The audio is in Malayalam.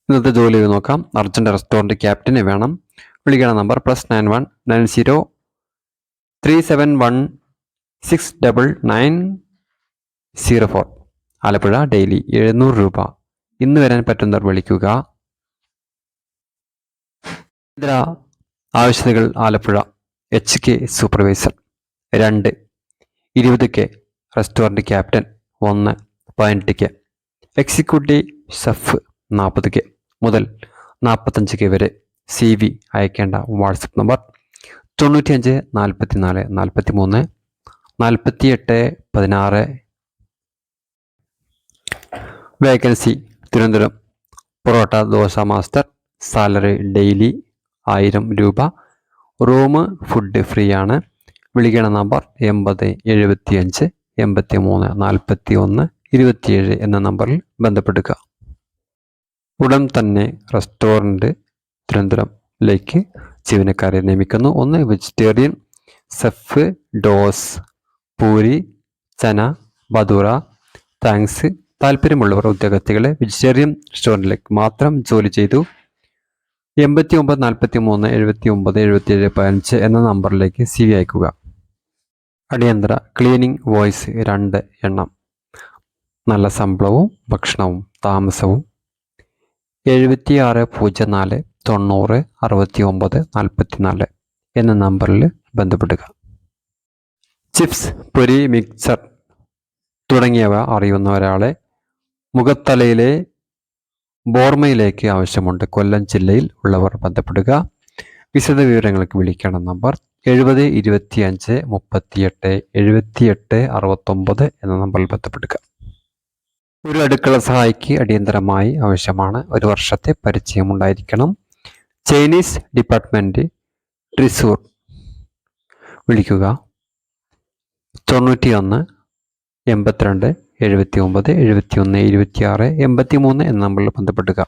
ഇന്നത്തെ ജോലി നോക്കാം. അർജന്റ് റെസ്റ്റോറൻറ്റ് ക്യാപ്റ്റനെ വേണം. വിളിക്കണ നമ്പർ +91 90 371 69904. ആലപ്പുഴ ഡെയിലി 700 രൂപ. ഇന്ന് വരാൻ പറ്റുന്നവർ വിളിക്കുക. ഇതര ആവശ്യതകൾ Alappuzha HK supervisor 2 20K restaurant captain 1 18K executive chef 40K മുതൽ 45K വരെ. CV അയക്കേണ്ട WhatsApp number 95 44 43 48 16. Vacancy Thiruvananthapuram. Porotta dosa master. Salary daily 1000 രൂപ. റൂം ഫുഡ് ഫ്രീ ആണ്. വിളിക്കണ നമ്പർ 80 75 83 41 27 എന്ന നമ്പറിൽ ബന്ധപ്പെടുക. ഉടൻ തന്നെ റെസ്റ്റോറൻറ്റ് തിരുവനന്തപുരംലേക്ക് ജീവനക്കാരെ നിയമിക്കുന്നു. 1 വെജിറ്റേറിയൻ സെഫ് ഡോസ് പൂരി ചന ബദൂറ താങ്ക്സ്. താല്പര്യമുള്ളവർ ഉദ്യോഗാർത്ഥികളെ വെജിറ്റേറിയൻ റെസ്റ്റോറൻറ്റിലേക്ക് മാത്രം ജോലി ചെയ്തു 89 43 79 77 15 എന്ന നമ്പറിലേക്ക് CV അയക്കുക. അടിയന്തര ക്ലീനിങ് വോയിസ് 2 എണ്ണം. നല്ല ശമ്പളവും ഭക്ഷണവും താമസവും. 7604 90 69 44 എന്ന നമ്പറിൽ ബന്ധപ്പെടുക. ചിപ്സ് പൊരി മിക്സർ തുടങ്ങിയവ അറിയുന്ന ഒരാളെ മുഖത്തലയിലെ ബോർമയിലേക്ക് ആവശ്യമുണ്ട്. കൊല്ലം ജില്ലയിൽ ഉള്ളവർ ബന്ധപ്പെടുക. വിശദ വിവരങ്ങൾക്ക് വിളിക്കണം നമ്പർ 70 25 38 78 69 എന്ന നമ്പറിൽ ബന്ധപ്പെടുക. ഒരു അടുക്കള സഹായിക്ക് അടിയന്തരമായി ആവശ്യമാണ്. 1 വർഷത്തെ പരിചയമുണ്ടായിരിക്കണം. Chinese department Thrissur. വിളിക്കുക 91 82 79 71 26 83 എന്ന നമ്പറിൽ ബന്ധപ്പെടുക.